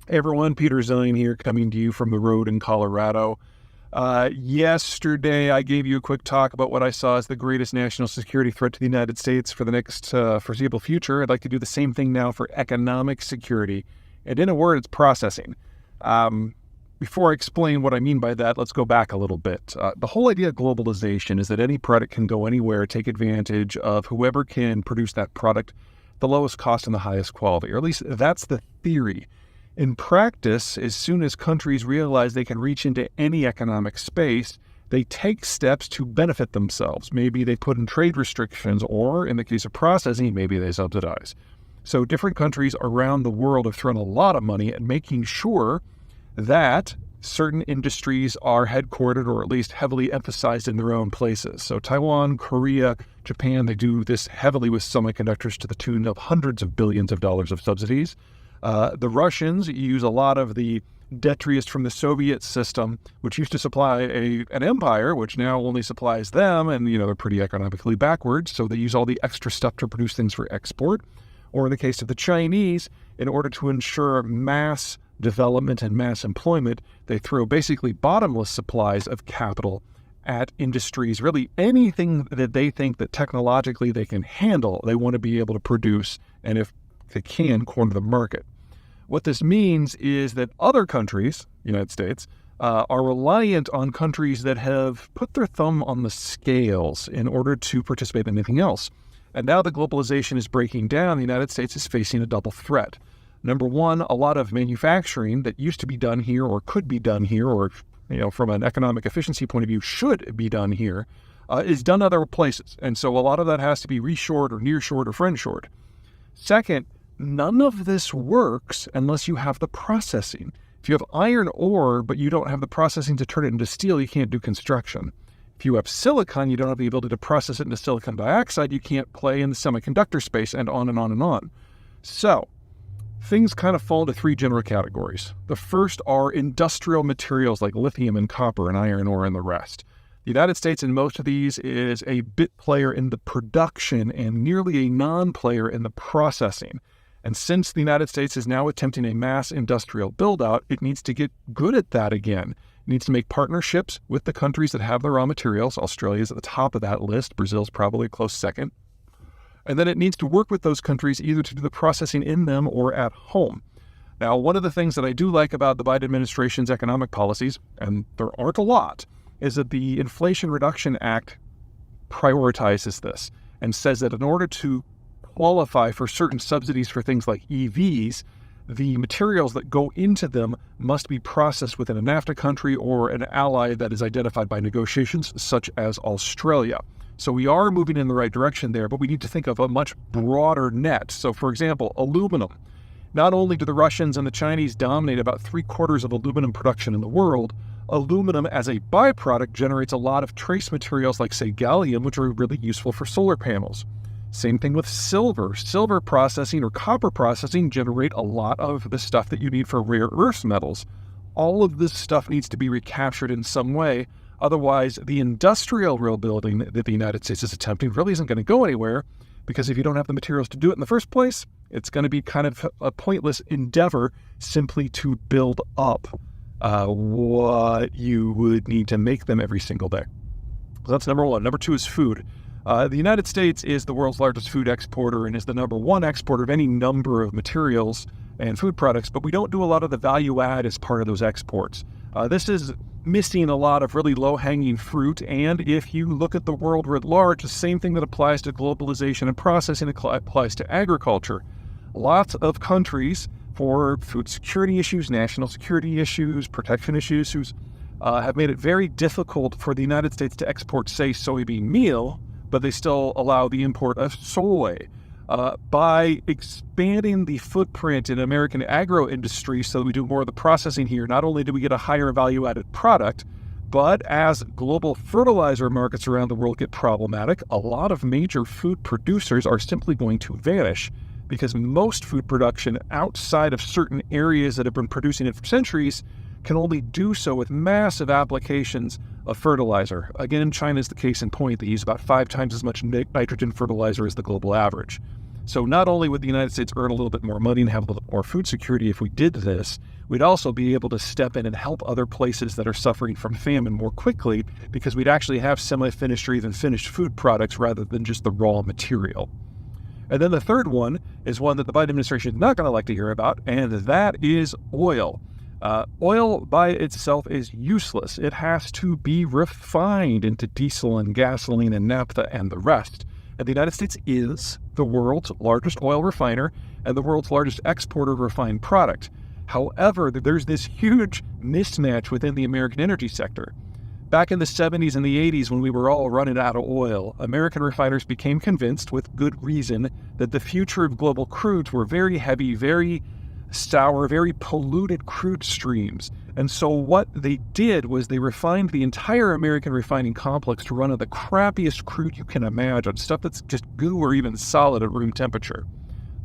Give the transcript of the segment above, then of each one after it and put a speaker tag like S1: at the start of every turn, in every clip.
S1: Hey everyone, Peter Zeihan here, coming to you from the road in Colorado. Yesterday, I gave you a quick talk about what I saw as the greatest national security threat to the United States for the next foreseeable future. I'd like to do the same thing now for economic security. And in a word, it's processing. Before I explain what I mean by that, let's go back a little bit. The whole idea of globalization is that any product can go anywhere, take advantage of whoever can produce that product the lowest cost and the highest quality, or at least that's the theory. In practice, as soon as countries realize they can reach into any economic space, they take steps to benefit themselves. Maybe they put in trade restrictions, or in the case of processing, maybe they subsidize. So different countries around the world have thrown a lot of money at making sure that certain industries are headquartered or at least heavily emphasized in their own places. So Taiwan, Korea, Japan, they do this heavily with semiconductors to the tune of hundreds of billions of dollars of subsidies. The Russians use a lot of the detritus from the Soviet system, which used to supply an empire, which now only supplies them, and they're pretty economically backwards, so they use all the extra stuff to produce things for export. Or in the case of the Chinese, in order to ensure mass development and mass employment, they throw basically bottomless supplies of capital at industries. Really anything that they think that technologically they can handle, they want to be able to produce, and if they can, corner the market. What this means is that other countries, United States, are reliant on countries that have put their thumb on the scales in order to participate in anything else. And now that globalization is breaking down, the United States is facing a double threat. Number one, a lot of manufacturing that used to be done here or could be done here or, from an economic efficiency point of view, should be done here, is done other places. And so a lot of that has to be reshored or nearshored or friendshored. Second, none of this works unless you have the processing. If you have iron ore, but you don't have the processing to turn it into steel, you can't do construction. If you have silicon, you don't have the ability to process it into silicon dioxide, you can't play in the semiconductor space, and on and on and on. So, things kind of fall into three general categories. The first are industrial materials like lithium and copper and iron ore and the rest. The United States in most of these is a bit player in the production and nearly a non-player in the processing. And since the United States is now attempting a mass industrial build-out, it needs to get good at that again. It needs to make partnerships with the countries that have the raw materials. Australia is at the top of that list. Brazil's probably a close second. And then it needs to work with those countries either to do the processing in them or at home. Now, one of the things that I do like about the Biden administration's economic policies, and there aren't a lot, is that the Inflation Reduction Act prioritizes this and says that in order to qualify for certain subsidies for things like EVs, the materials that go into them must be processed within a NAFTA country or an ally that is identified by negotiations, such as Australia. So we are moving in the right direction there, but we need to think of a much broader net. So for example, aluminum. Not only do the Russians and the Chinese dominate about 3/4 of aluminum production in the world, aluminum as a byproduct generates a lot of trace materials like, say, gallium, which are really useful for solar panels. Same thing with silver. Silver processing or copper processing generate a lot of the stuff that you need for rare earth metals. All of this stuff needs to be recaptured in some way. Otherwise, the industrial rebuilding that the United States is attempting really isn't going to go anywhere, because if you don't have the materials to do it in the first place, it's going to be kind of a pointless endeavor simply to build up what you would need to make them every single day. So that's number one. Number two is food. The United States is the world's largest food exporter and is the number one exporter of any number of materials and food products, but we don't do a lot of the value add as part of those exports. This is missing a lot of really low-hanging fruit, and if you look at the world writ large, the same thing that applies to globalization and processing applies to agriculture. Lots of countries, for food security issues, national security issues, protection issues, have made it very difficult for the United States to export, say, soybean meal, but they still allow the import of soy. By expanding the footprint in American agro industry so that we do more of the processing here, not only do we get a higher value-added product, but as global fertilizer markets around the world get problematic, a lot of major food producers are simply going to vanish, because most food production outside of certain areas that have been producing it for centuries can only do so with massive applications of fertilizer. Again, China is the case in point. They use about 5 times as much nitrogen fertilizer as the global average. So not only would the United States earn a little bit more money and have a little bit more food security if we did this, we'd also be able to step in and help other places that are suffering from famine more quickly because we'd actually have semi-finished or even finished food products rather than just the raw material. And then the third one is one that the Biden administration is not going to like to hear about, and that is oil. Oil by itself is useless. It has to be refined into diesel and gasoline and naphtha and the rest. And the United States is the world's largest oil refiner and the world's largest exporter of refined product. However, there's this huge mismatch within the American energy sector. Back in the 70s and the 80s, when we were all running out of oil, American refiners became convinced, with good reason, that the future of global crudes were very heavy, very sour, very polluted crude streams. And so what they did was they refined the entire American refining complex to run on the crappiest crude you can imagine, stuff that's just goo or even solid at room temperature.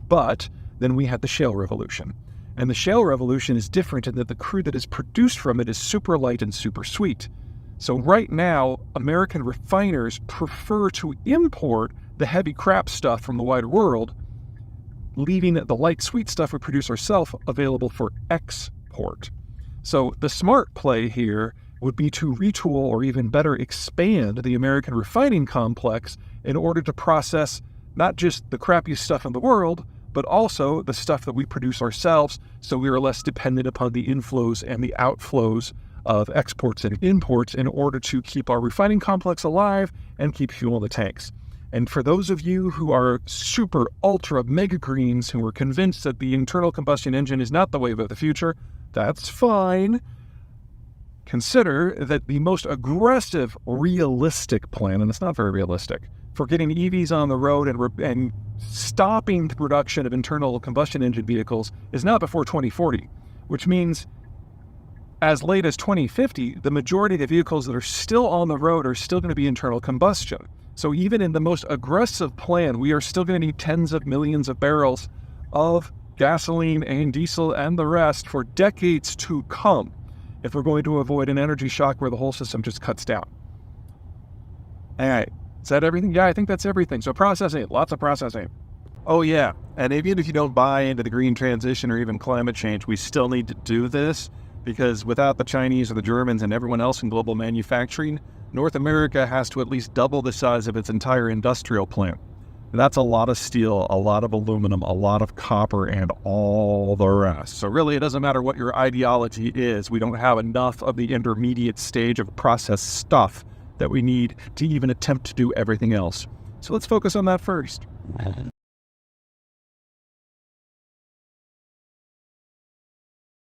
S1: But then we had the shale revolution. And the shale revolution is different in that the crude that is produced from it is super light and super sweet. So right now, American refiners prefer to import the heavy crap stuff from the wider world, leaving the light sweet stuff we produce ourselves available for export. So the smart play here would be to retool or even better expand the American refining complex in order to process not just the crappiest stuff in the world, but also the stuff that we produce ourselves, so we are less dependent upon the inflows and the outflows of exports and imports in order to keep our refining complex alive and keep fuel in the tanks. And for those of you who are super ultra mega greens who are convinced that the internal combustion engine is not the wave of the future, that's fine. Consider that the most aggressive, realistic plan, and it's not very realistic, for getting EVs on the road and stopping the production of internal combustion engine vehicles is not before 2040, which means as late as 2050, the majority of the vehicles that are still on the road are still going to be internal combustion. So even in the most aggressive plan, we are still going to need tens of millions of barrels of gasoline and diesel and the rest for decades to come if we're going to avoid an energy shock where the whole system just cuts down. All right. Is that everything? Yeah, I think that's everything. So processing, lots of processing. Oh yeah, and even if you don't buy into the green transition or even climate change, we still need to do this because without the Chinese or the Germans and everyone else in global manufacturing, North America has to at least double the size of its entire industrial plant. And that's a lot of steel, a lot of aluminum, a lot of copper, and all the rest. So really, it doesn't matter what your ideology is. We don't have enough of the intermediate stage of processed stuff that we need to even attempt to do everything else. So let's focus on that first.